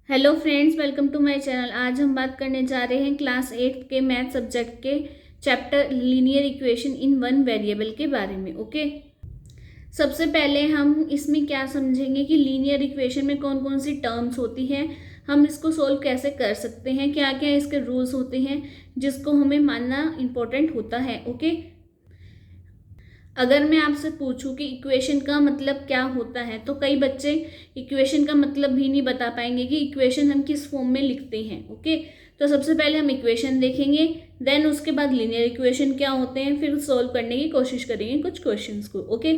Hello friends, welcome to my channel. आज हम बात करने जा रहे हैं क्लास 8 के मैथ सब्जेक्ट के chapter linear equation in one variable के बारे में। ओके, सबसे पहले हम इसमें क्या समझेंगे कि लीनियर इक्वेशन में कौन कौन सी टर्म्स होती हैं, हम इसको सोल्व कैसे कर सकते हैं, क्या क्या इसके रूल्स होते हैं जिसको हमें मानना इम्पोर्टेंट होता है। ओके, अगर मैं आपसे पूछूं कि इक्वेशन का मतलब क्या होता है तो कई बच्चे इक्वेशन का मतलब भी नहीं बता पाएंगे कि इक्वेशन हम किस फॉर्म में लिखते हैं। ओके, तो सबसे पहले हम इक्वेशन देखेंगे, देन उसके बाद लीनियर इक्वेशन क्या होते हैं, फिर सॉल्व करने की कोशिश करेंगे कुछ क्वेश्चंस को। ओके,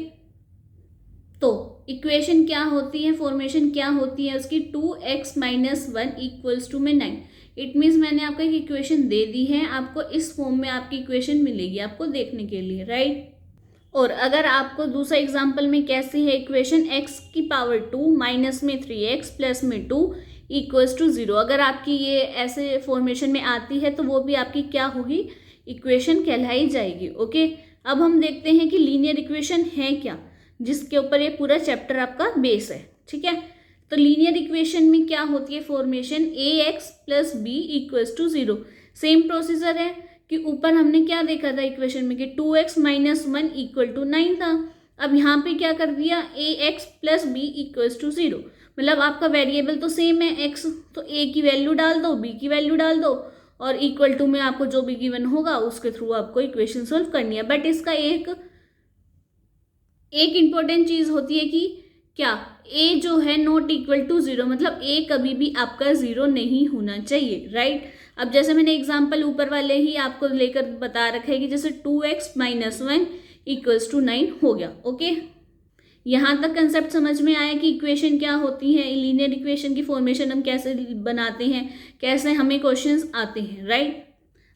तो इक्वेशन क्या होती है, फॉर्मेशन क्या होती है उसकी, 2x - 1 = में 9। इट मीन्स मैंने आपको एक इक्वेशन दे दी है, आपको इस फॉर्म में आपकी इक्वेशन मिलेगी आपको देखने के लिए, राइट। और अगर आपको दूसरा एग्जाम्पल में कैसी है इक्वेशन, x⁻2 माइनस में 3x प्लस में 2 = 0, अगर आपकी ये ऐसे फॉर्मेशन में आती है तो वो भी आपकी क्या होगी, इक्वेशन कहलाई जाएगी। ओके, अब हम देखते हैं कि लीनियर इक्वेशन है क्या, जिसके ऊपर ये पूरा चैप्टर आपका बेस है। ठीक है, तो लीनियर इक्वेशन में क्या होती है formation, ax + b = 0। Same procedure है कि ऊपर हमने क्या देखा था इक्वेशन में कि 2x - 1 = 9 था। अब यहाँ पे क्या कर दिया, ax + b = 0, मतलब आपका वेरिएबल तो सेम है x, तो a की वैल्यू डाल दो, b की वैल्यू डाल दो और इक्वल टू में आपको जो भी गिवन होगा उसके थ्रू आपको इक्वेशन सोल्व करनी है। बट इसका एक इंपॉर्टेंट चीज होती है कि क्या, a जो है नॉट इक्वल टू 0, मतलब a कभी भी आपका 0 नहीं होना चाहिए, राइट। अब जैसे मैंने एग्जांपल ऊपर वाले ही आपको लेकर बता रखा है कि जैसे 2x - 1 = 9 हो गया। ओके, यहाँ तक कंसेप्ट समझ में आया कि इक्वेशन क्या होती है, लीनियर इक्वेशन की फॉर्मेशन हम कैसे बनाते हैं, कैसे हमें क्वेश्चंस आते हैं, राइट।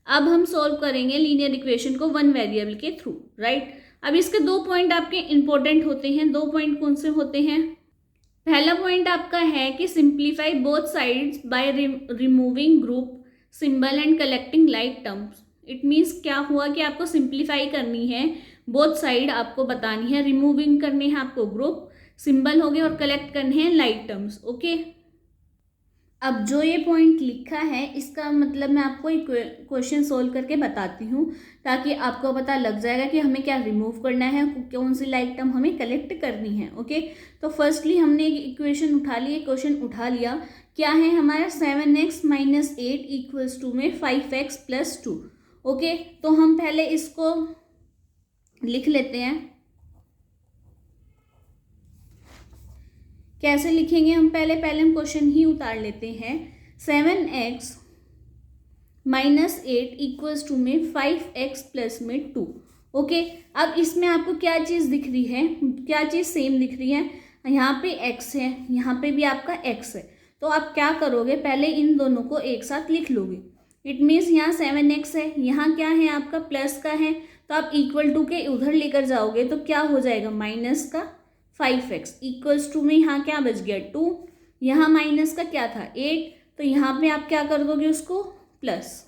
अब हम सॉल्व करेंगे लीनियर इक्वेशन को वन वेरिएबल के थ्रू, राइट। अब इसके दो पॉइंट आपके इंपॉर्टेंट होते हैं। दो पॉइंट कौन से होते हैं, पहला पॉइंट आपका है कि simplify both sides by removing group symbol and collecting like terms. It means क्या हुआ कि आपको सिंप्लीफाई करनी है, बोथ साइड आपको बतानी है, रिमूविंग करनी है आपको ग्रुप सिंबल हो गए और कलेक्ट करने हैं लाइक टर्म्स। ओके, अब जो ये पॉइंट लिखा है इसका मतलब मैं आपको एक क्वेश्चन सोल्व करके बताती हूँ ताकि आपको पता लग जाएगा कि हमें क्या रिमूव करना है, कौन सी लाइक टर्म हमें कलेक्ट करनी है। ओके, तो फर्स्टली हमने एक इक्वेशन उठा ली, एक क्वेश्चन उठा लिया, क्या है हमारा 7x - 8 = में 5x + 2। ओके, तो हम पहले इसको लिख लेते हैं। कैसे लिखेंगे हम, पहले हम क्वेश्चन ही उतार लेते हैं। 7x - 8 = में 5x + में 2। ओके, अब इसमें आपको क्या चीज़ दिख रही है, क्या चीज़ सेम दिख रही है, यहाँ पे x है, यहाँ पे भी आपका x है, तो आप क्या करोगे, पहले इन दोनों को एक साथ लिख लोगे। इट मीन्स यहाँ 7x है, यहाँ क्या है आपका प्लस का है, तो आप = के उधर लेकर जाओगे तो क्या हो जाएगा, माइनस का 5x = में यहाँ क्या बच गया 2, यहाँ माइनस का क्या था 8, तो यहाँ पे आप क्या कर दोगे उसको प्लस।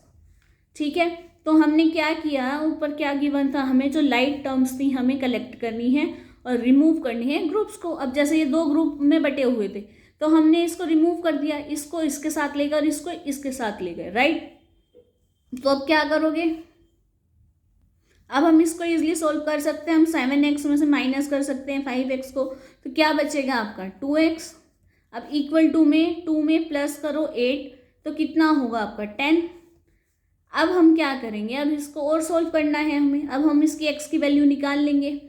ठीक है, तो हमने क्या किया, ऊपर क्या गिवन था, हमें जो लाइक टर्म्स थी हमें कलेक्ट करनी है और रिमूव करनी है ग्रुप्स को। अब जैसे ये दो ग्रुप में बटे हुए थे तो हमने इसको रिमूव कर दिया, इसको इसके साथ ले गए और इसको इसके साथ ले गए, राइट। तो अब क्या करोगे, अब हम इसको इजीली सोल्व कर सकते हैं, हम 7x में से माइनस कर सकते हैं 5x को, तो क्या बचेगा आपका 2x। अब = में 2 में प्लस करो 8, तो कितना होगा आपका 10। अब हम क्या करेंगे, अब इसको और सोल्व करना है हमें, अब हम इसकी x की वैल्यू निकाल लेंगे।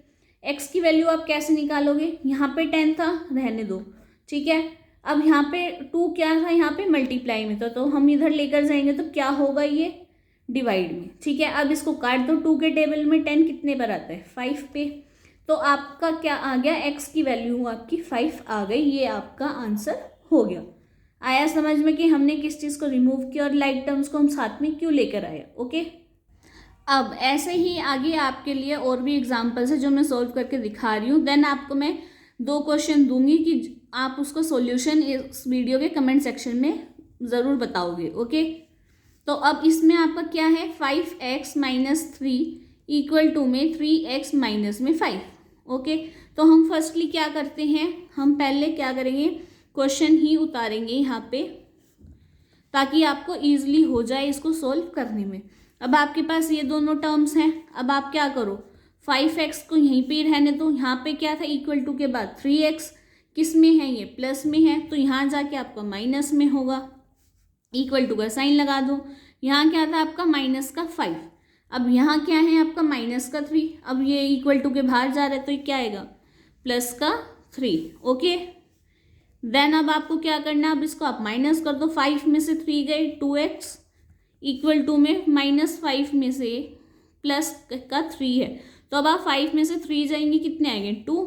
x की वैल्यू आप कैसे निकालोगे, यहाँ पे 10 था, रहने दो, ठीक है। अब यहाँ पे 2 क्या था, यहाँ पे मल्टीप्लाई में था, तो हम इधर लेकर जाएंगे तो क्या होगा, ये डिवाइड में। ठीक है, अब इसको काट दो, 2 के टेबल में 10 कितने पर आता है, 5 पे, तो आपका क्या आ गया, x की वैल्यू आपकी 5 आ गई, ये आपका आंसर हो गया। आया समझ में कि हमने किस चीज़ को रिमूव किया और लाइक टर्म्स को हम साथ में क्यों लेकर आए। ओके, अब ऐसे ही आगे आपके लिए और भी एग्जाम्पल्स है जो मैं सोल्व करके दिखा रही हूँ, देन आपको मैं 2 क्वेश्चन दूंगी कि आप उसको सॉल्यूशन इस वीडियो के कमेंट सेक्शन में ज़रूर बताओगे। ओके, तो अब इसमें आपका क्या है, 5x - 3 = में 3x - 5। ओके, तो हम फर्स्टली क्या करते हैं, हम पहले क्या करेंगे, क्वेश्चन ही उतारेंगे यहाँ पे। ताकि आपको ईजिली हो जाए इसको सोल्व करने में। अब आपके पास ये दोनों टर्म्स हैं, अब आप क्या करो, 5x को यहीं पे रहने दो। यहाँ पे क्या था, इक्वल टू के बाद 3x किस में है, ये प्लस में है, तो यहाँ जाके आपका माइनस में होगा। इक्वल टू का साइन लगा दो। यहाँ क्या था आपका माइनस का 5, अब यहाँ क्या है आपका माइनस का 3। अब ये इक्वल टू के बाहर जा रहा है तो ये क्या आएगा, प्लस का 3। ओके, देन अब आपको क्या करना है, अब इसको आप माइनस कर दो। 5 में से 3 गए, 2x इक्वल टू में -5 में से प्लस का 3 है, तो अब आप 5 में से 3 जाएंगे, कितने आएंगे 2,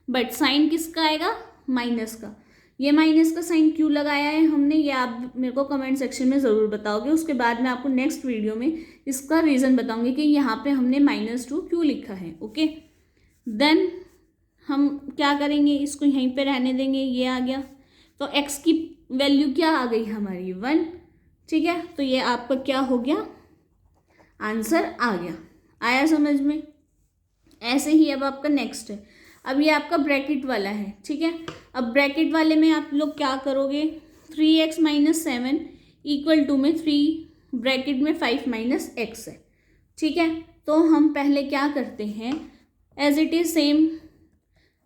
बट साइन किसका आएगा, माइनस का। ये माइनस का साइन क्यों लगाया है हमने, ये आप मेरे को कमेंट सेक्शन में ज़रूर बताओगे। उसके बाद मैं आपको नेक्स्ट वीडियो में इसका रीज़न बताऊंगी कि यहाँ पे हमने -2 क्यों लिखा है। ओके, देन हम क्या करेंगे, इसको यहीं पे रहने देंगे, ये आ गया, तो x की वैल्यू क्या आ गई हमारी 1। ठीक है, तो ये आपका क्या हो गया, आंसर आ गया। आया समझ में। ऐसे ही अब आपका नेक्स्ट है, अब ये आपका ब्रैकेट वाला है। ठीक है, अब ब्रैकेट वाले में आप लोग क्या करोगे, 3x - 7 इक्वल टू में 3 ब्रैकेट में 5 - x है। ठीक है, तो हम पहले क्या करते हैं, एज इट इज सेम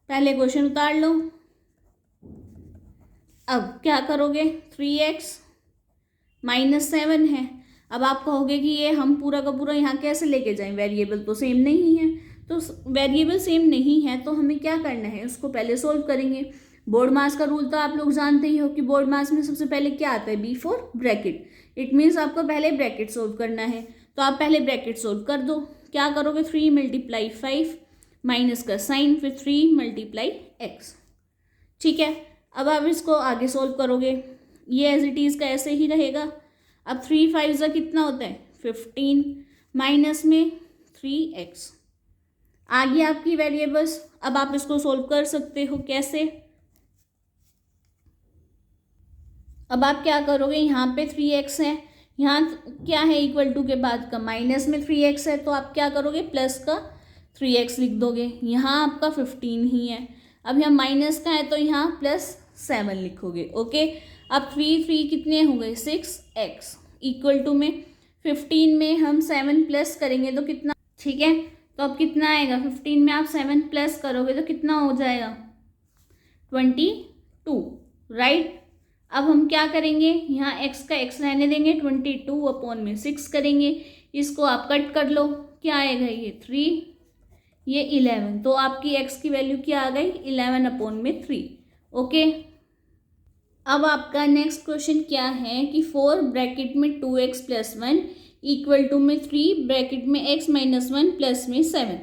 पहले क्वेश्चन उतार लो। अब क्या करोगे, 3x - 7 है। अब आप कहोगे कि ये हम पूरा का पूरा यहाँ कैसे लेके जाएं, वेरिएबल तो सेम नहीं है। तो वेरिएबल सेम नहीं है तो हमें क्या करना है, उसको पहले सोल्व करेंगे। बोर्ड मास का रूल तो आप लोग जानते ही हो कि बोर्ड मास में सबसे पहले क्या आता है, बिफोर ब्रैकेट। इट मीन्स आपको पहले ब्रैकेट सोल्व करना है, तो आप पहले ब्रैकेट सोल्व कर दो। क्या करोगे, 3 × 5 माइनस का साइन, फिर 3 × x। ठीक है, अब आप इसको आगे सोल्व करोगे, ये एज इट इज़ का ऐसे ही रहेगा। अब 3 5 का कितना होता है 15, माइनस में 3x आ गया आपकी वेरिएबल्स। अब आप इसको सोल्व कर सकते हो, कैसे, अब आप क्या करोगे, यहाँ पे 3x है, यहाँ क्या है इक्वल टू के बाद का माइनस में 3x है, तो आप क्या करोगे, प्लस का 3x लिख दोगे। यहाँ आपका 15 ही है, अब यहाँ माइनस का है तो यहाँ +7 लिखोगे। ओके, अब 3 कितने हो गए 6x इक्वल टू में 15 में हम 7 प्लस करेंगे तो कितना, ठीक है, तो अब कितना आएगा, 15 में आप 7 प्लस करोगे तो कितना हो जाएगा 22, राइट। अब हम क्या करेंगे, यहाँ x का x रहने देंगे, 22/6 करेंगे, इसको आप कट कर लो, क्या आएगा, ये 3 ये 11, तो आपकी x की वैल्यू क्या आ गई 11/3। ओके, अब आपका नेक्स्ट क्वेश्चन क्या है कि 4 ब्रैकेट में 2x + 1 इक्वल टू में 3 ब्रैकेट में x - 1 प्लस में 7।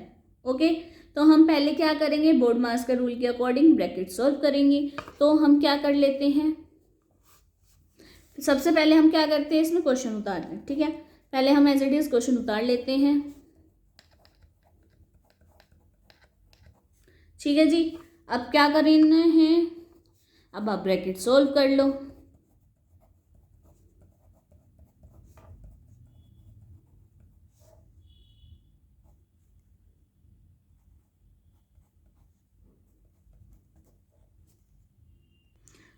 ओके, तो हम पहले क्या करेंगे, बोर्ड मास का रूल के अकॉर्डिंग ब्रैकेट सॉल्व करेंगे। तो हम क्या कर लेते हैं, सबसे पहले हम क्या करते हैं, इसमें क्वेश्चन उतारते हैं। ठीक है, पहले हम एज इट इज क्वेश्चन उतार लेते हैं। ठीक है जी, अब क्या करना है, अब आप ब्रैकेट सोल्व कर लो।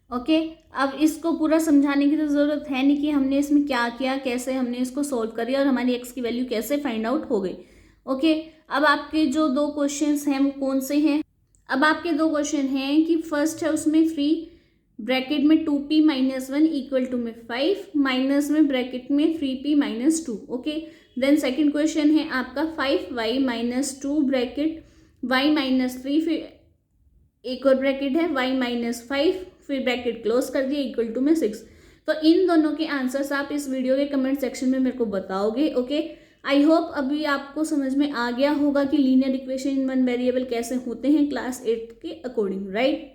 ओके, अब इसको पूरा समझाने की तो ज़रूरत है नहीं कि हमने इसमें क्या किया, कैसे हमने इसको सोल्व करी और हमारी x की वैल्यू कैसे फाइंड आउट हो गई। ओके, अब आपके जो 2 क्वेश्चंस हैं वो कौन से हैं, अब आपके 2 क्वेश्चन हैं कि फर्स्ट है उसमें 3 ब्रैकेट में 2p - 1 इक्वल टू में 5 माइनस में ब्रैकेट में 3p - 2। Okay, then second question है आपका 5y - 2 ब्रैकेट y - 3, फिर एक और ब्रैकेट है y - 5, फिर ब्रैकेट क्लोज कर दिए इक्वल टू में 6। तो इन दोनों के आंसर्स आप इस वीडियो के कमेंट सेक्शन में मेरे को बताओगे। ओके, आई होप अभी आपको समझ में आ गया होगा कि लीनियर इक्वेशन इन 1 वेरिएबल कैसे होते हैं क्लास 8 के अकॉर्डिंग, राइट।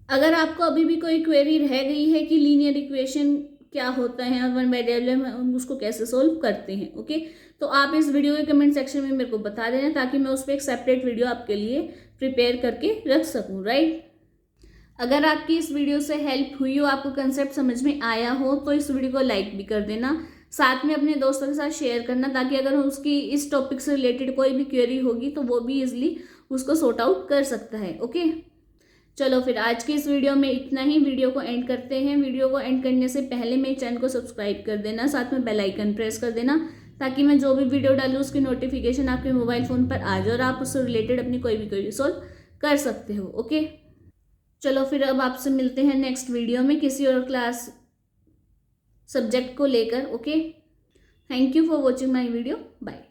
अगर आपको अभी भी कोई क्वेरी रह गई है कि लीनियर इक्वेशन क्या होता है और 1 वेरिएबल में हम उसको कैसे सोल्व करते हैं, ओके, तो आप इस वीडियो के कमेंट सेक्शन में मेरे को बता देना ताकि मैं उस पर एक सेपरेट वीडियो आपके लिए प्रिपेयर करके रख सकूँ, राइट। अगर आपकी इस वीडियो से हेल्प हुई हो, आपको कंसेप्ट समझ में आया हो, तो इस वीडियो को लाइक भी कर देना, साथ में अपने दोस्तों के साथ शेयर करना ताकि अगर उसकी इस टॉपिक से रिलेटेड कोई भी क्वेरी होगी तो वो भी इजीली उसको सॉर्ट आउट कर सकता है। ओके, चलो फिर आज की इस वीडियो में इतना ही। वीडियो को एंड करते हैं। वीडियो को एंड करने से पहले मेरे चैनल को सब्सक्राइब कर देना, साथ में बेल आइकन प्रेस कर देना, ताकि मैं जो भी वीडियो डालूँ उसकी नोटिफिकेशन आपके मोबाइल फ़ोन पर आ जाए और आप उससे रिलेटेड अपनी कोई भी क्वेरी सॉल्व कर सकते हो। ओके, चलो फिर अब आपसे मिलते हैं नेक्स्ट वीडियो में किसी और क्लास सब्जेक्ट को लेकर। Okay, thank you for watching my video. Bye.